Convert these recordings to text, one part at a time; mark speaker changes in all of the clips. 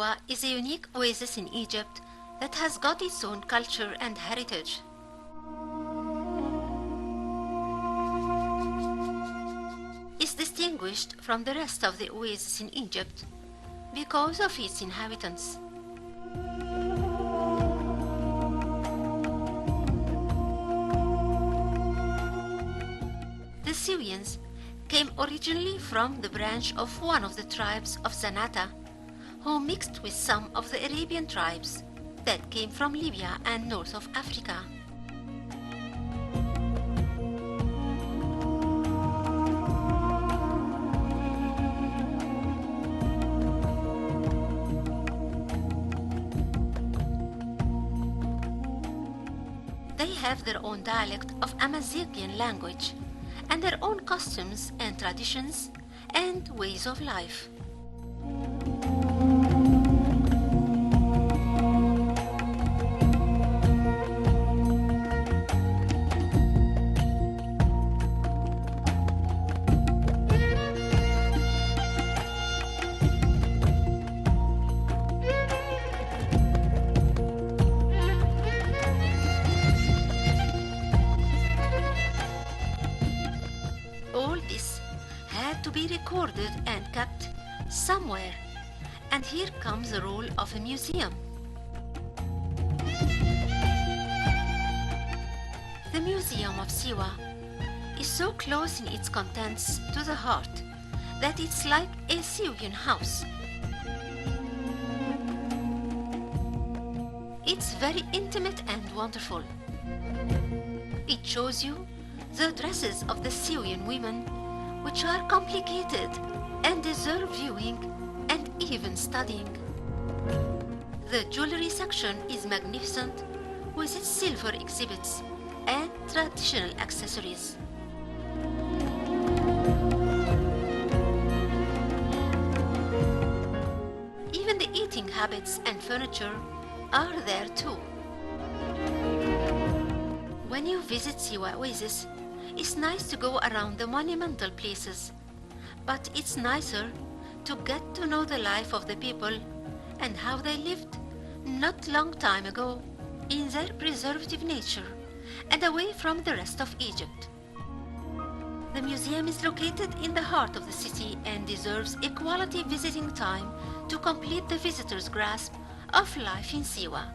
Speaker 1: Siwa is a unique oasis in Egypt that has got its own culture and heritage. It's distinguished from the rest of the oases in Egypt because of its inhabitants. The Siwians came originally from the branch of one of the tribes of Zanata, who mixed with some of the Arabian tribes that came from Libya and north of Africa. They have their own dialect of Amazighian language and their own customs and traditions and ways of life. All this had to be recorded and kept somewhere, and here comes the role of a museum. The Museum of Siwa is so close in its contents to the heart that it's like a Siwian house. It's very intimate and wonderful. It shows you the dresses of the Siwian women, which are complicated and deserve viewing and even studying. The jewelry section is magnificent with its silver exhibits and traditional accessories. Even the eating habits and furniture are there too. When you visit Siwa Oasis, it's nice to go around the monumental places, but it's nicer to get to know the life of the people and how they lived not long time ago in their preservative nature and away from the rest of Egypt. The museum is located in the heart of the city and deserves a quality visiting time to complete the visitor's grasp of life in Siwa.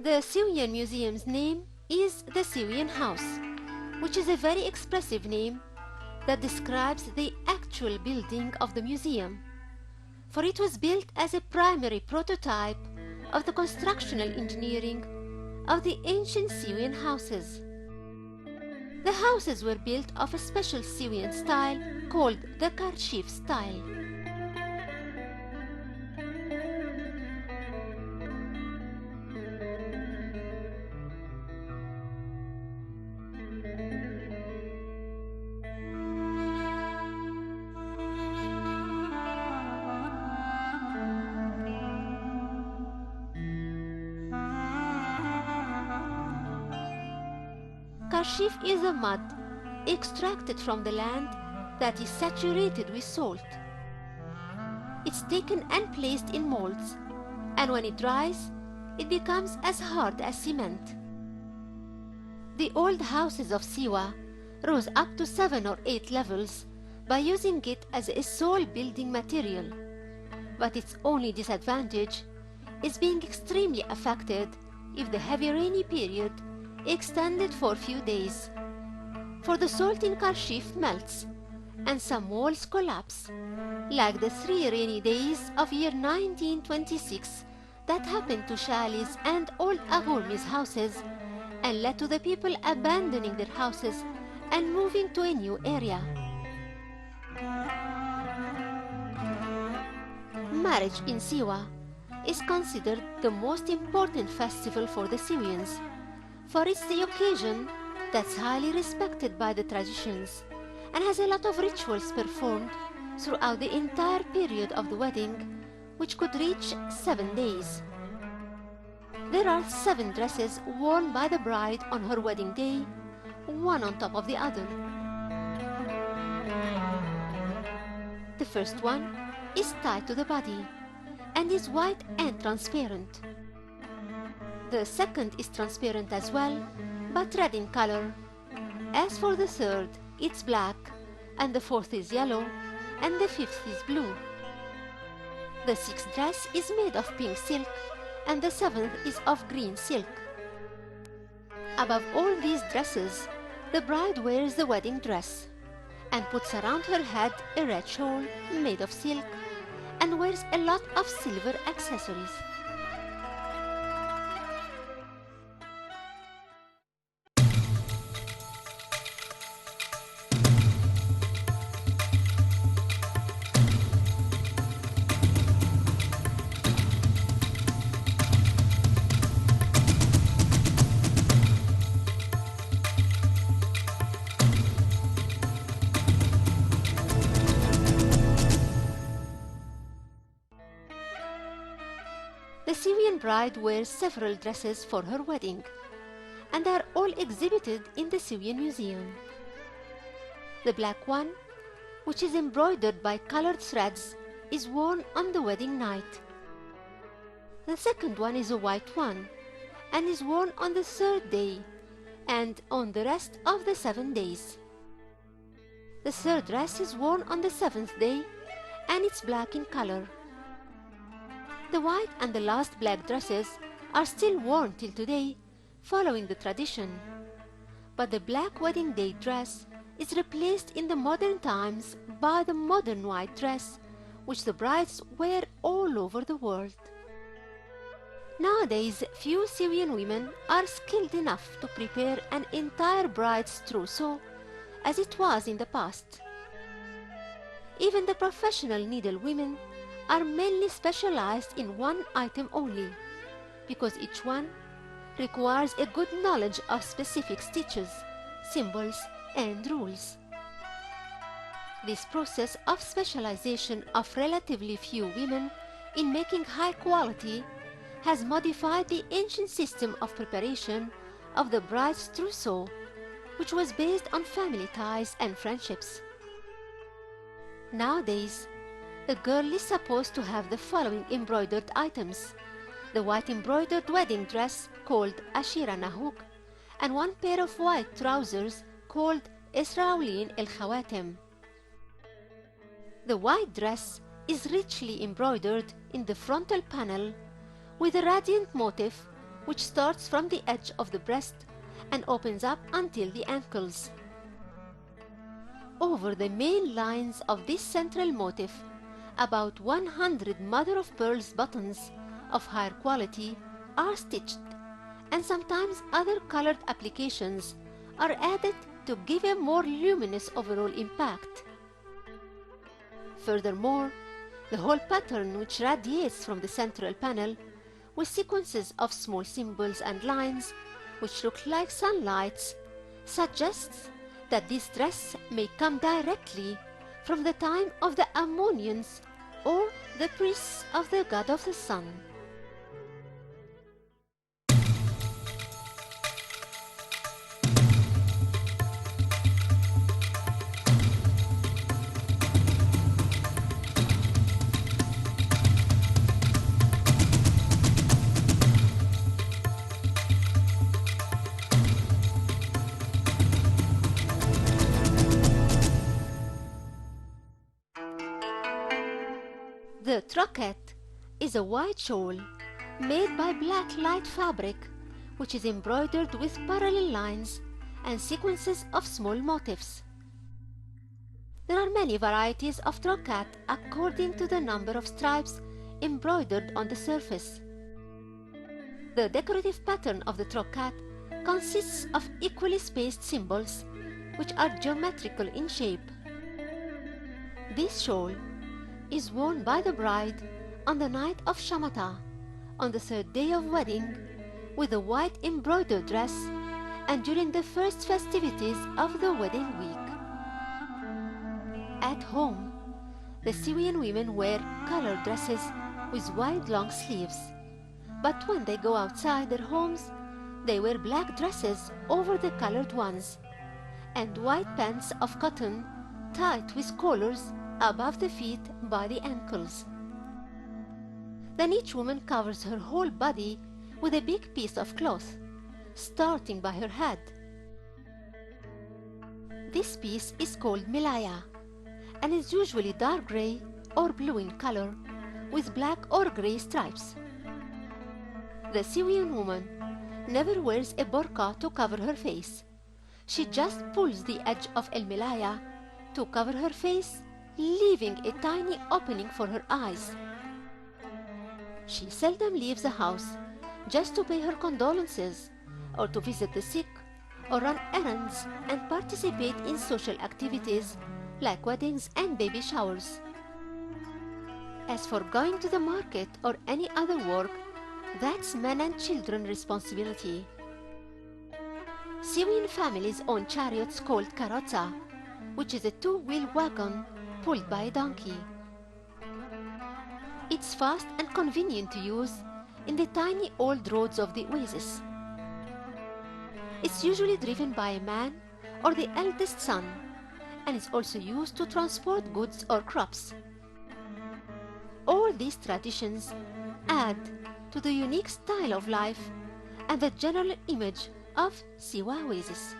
Speaker 1: The Siwian Museum's name is the Siwian House, which is a very expressive name that describes the actual building of the museum, for it was built as a primary prototype of the constructional engineering of the ancient Siwian houses. The houses were built of a special Siwian style called the Karshif style. Karshif is a mud extracted from the land that is saturated with salt. It's taken and placed in molds, and when it dries, it becomes as hard as cement. The old houses of Siwa rose up to 7 or 8 levels by using it as a sole building material, but its only disadvantage is being extremely affected if the heavy rainy period extended for a few days, for the salt in Karshif melts and some walls collapse, like the 3 rainy days of year 1926 that happened to Shali's and old Aghoumi's houses and led to the people abandoning their houses and moving to a new area. Marriage in Siwa is considered the most important festival for the Syrians, for it's the occasion that's highly respected by the traditions and has a lot of rituals performed throughout the entire period of the wedding, which could reach 7 days. There are 7 dresses worn by the bride on her wedding day, one on top of the other. The first one is tied to the body and is white and transparent. The second is transparent as well, but red in color. As for the third, it's black, and the fourth is yellow, and the fifth is blue. The sixth dress is made of pink silk, and the seventh is of green silk. Above all these dresses, the bride wears the wedding dress and puts around her head a red shawl made of silk and wears a lot of silver accessories. The Syrian bride wears several dresses for her wedding, and they are all exhibited in the Syrian Museum. The black one, which is embroidered by colored threads, is worn on the wedding night. The second one is a white one, and is worn on the 3rd day, and on the rest of the 7 days. The third dress is worn on the 7th day, and it's black in color. The white and the last black dresses are still worn till today, following the tradition. But the black wedding day dress is replaced in the modern times by the modern white dress, which the brides wear all over the world. Nowadays, few Syrian women are skilled enough to prepare an entire bride's trousseau as it was in the past. Even the professional needlewomen are mainly specialized in one item only, because each one requires a good knowledge of specific stitches, symbols, and rules. This process of specialization of relatively few women in making high quality has modified the ancient system of preparation of the bride's trousseau, which was based on family ties and friendships. Nowadays, a girl is supposed to have the following embroidered items: the white embroidered wedding dress called Ashira Nahuk, and one pair of white trousers called Isra'ulin el Khawatem. The white dress is richly embroidered in the frontal panel with a radiant motif which starts from the edge of the breast and opens up until the ankles. Over the main lines of this central motif, about 100 mother-of-pearl buttons of higher quality are stitched, and sometimes other colored applications are added to give a more luminous overall impact. Furthermore, the whole pattern, which radiates from the central panel with sequences of small symbols and lines which look like sunlights, suggests that this dress may come directly from the time of the Ammonians or the priests of the god of the sun. The troquette is a white shawl made by black light fabric which is embroidered with parallel lines and sequences of small motifs. There are many varieties of troquette according to the number of stripes embroidered on the surface. The decorative pattern of the troquette consists of equally spaced symbols which are geometrical in shape. This shawl is worn by the bride on the night of Shamata, on the third day of wedding with a white embroidered dress and during the first festivities of the wedding week. At home, the Syrian women wear colored dresses with wide long sleeves, but when they go outside their homes, they wear black dresses over the colored ones and white pants of cotton tied with collars above the feet by the ankles. Then each woman covers her whole body with a big piece of cloth, starting by her head. This piece is called milaya and is usually dark gray or blue in color with black or gray stripes. The Syrian woman never wears a burqa to cover her face. She just pulls the edge of el milaya to cover her face, leaving a tiny opening for her eyes. She seldom leaves the house just to pay her condolences or to visit the sick or run errands and participate in social activities like weddings and baby showers. As for going to the market or any other work, that's men and children responsibility. Syrian families own chariots called karotza, which is a two-wheel wagon pulled by a donkey. It's fast and convenient to use in the tiny old roads of the oasis. It's usually driven by a man or the eldest son, and is also used to transport goods or crops. All these traditions add to the unique style of life and the general image of Siwa oasis.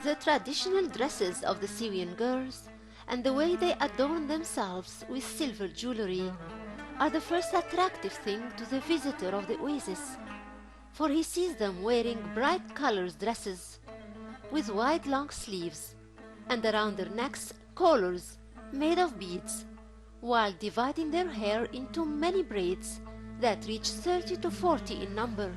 Speaker 1: The traditional dresses of the Syrian girls and the way they adorn themselves with silver jewelry are the first attractive thing to the visitor of the oasis, for he sees them wearing bright colored dresses with wide long sleeves and around their necks collars made of beads, while dividing their hair into many braids that reach 30 to 40 in number.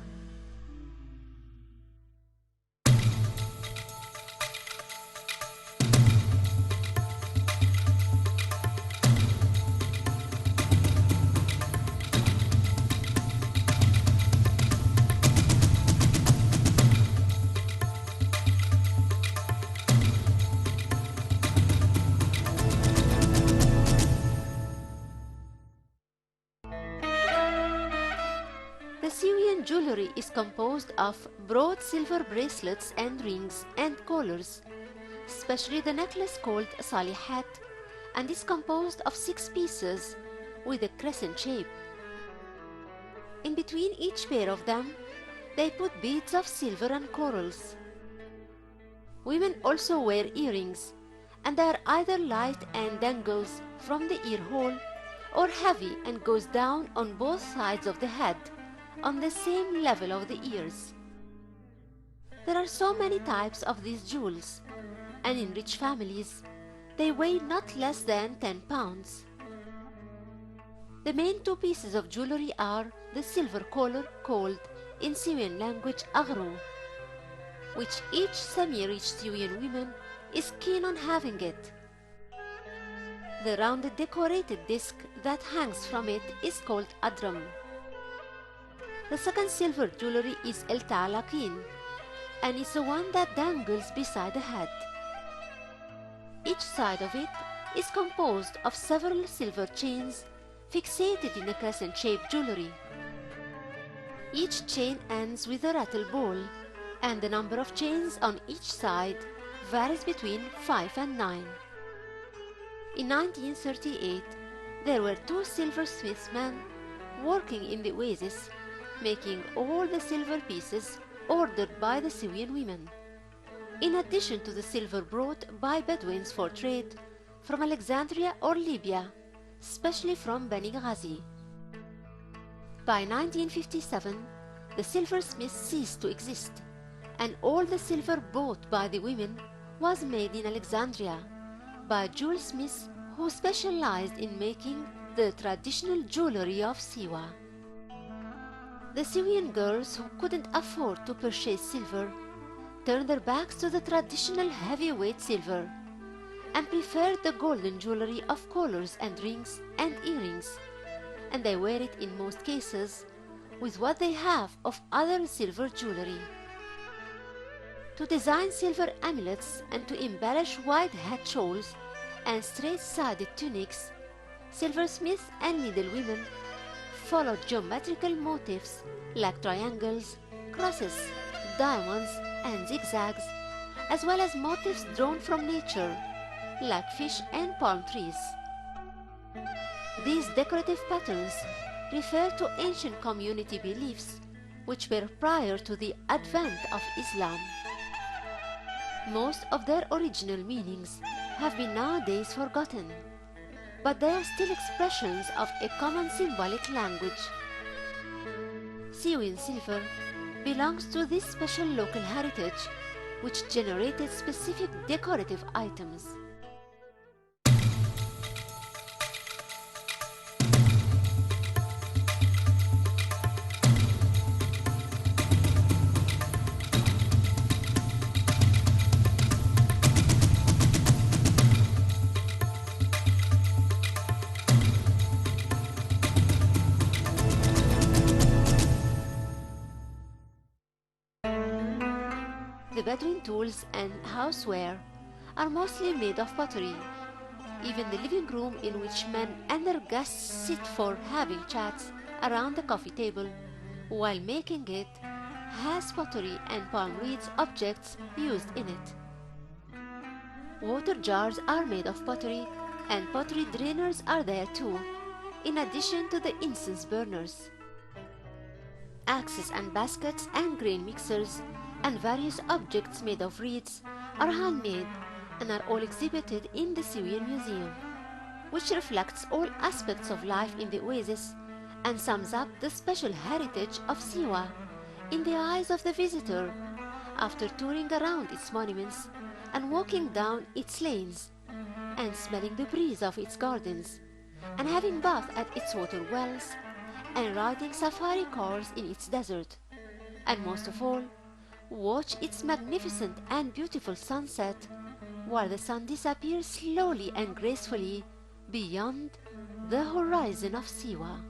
Speaker 1: The Syrian jewelry is composed of broad silver bracelets and rings and collars, especially the necklace called salihat, and is composed of 6 pieces with a crescent shape. In between each pair of them, they put beads of silver and corals. Women also wear earrings, and they are either light and dangles from the ear hole or heavy and goes down on both sides of the head on the same level of the ears. There are so many types of these jewels, and in rich families, they weigh not less than 10 pounds. The main 2 pieces of jewelry are the silver collar called in Syrian language aghru, which each semi-rich Syrian woman is keen on having it. The rounded decorated disc that hangs from it is called adram. The second silver jewelry is el ta'laqin, and is the one that dangles beside the head. Each side of it is composed of several silver chains fixated in a crescent-shaped jewelry. Each chain ends with a rattle ball, and the number of chains on each side varies between 5 and 9. In 1938, there were 2 silversmiths men working in the oasis, making all the silver pieces ordered by the Syrian women, in addition to the silver brought by Bedouins for trade from Alexandria or Libya, especially from Beni Ghazi. By 1957, the silversmiths ceased to exist, and all the silver bought by the women was made in Alexandria by jewelsmiths who specialized in making the traditional jewelry of Siwa. The Syrian girls who couldn't afford to purchase silver turned their backs to the traditional heavyweight silver and preferred the golden jewelry of collars and rings and earrings, and they wear it in most cases with what they have of other silver jewelry. To design silver amulets and to embellish wide hat shawls and straight-sided tunics, silversmiths and needlewomen followed geometrical motifs like triangles, crosses, diamonds, and zigzags, as well as motifs drawn from nature like fish and palm trees. These decorative patterns refer to ancient community beliefs which were prior to the advent of Islam. Most of their original meanings have been nowadays forgotten, but they are still expressions of a common symbolic language. Siwin silver belongs to this special local heritage which generated specific decorative items. The Bedouin tools and houseware are mostly made of pottery. Even the living room in which men and their guests sit for having chats around the coffee table while making it has pottery and palm reeds objects used in it. Water jars are made of pottery, and pottery drainers are there too, in addition to the incense burners. Axes and baskets and grain mixers and various objects made of reeds are handmade and are all exhibited in the Syrian Museum, which reflects all aspects of life in the oasis and sums up the special heritage of Siwa in the eyes of the visitor after touring around its monuments and walking down its lanes and smelling the breeze of its gardens and having bath at its water wells and riding safari cars in its desert, and most of all, watch its magnificent and beautiful sunset while the sun disappears slowly and gracefully beyond the horizon of Siwa.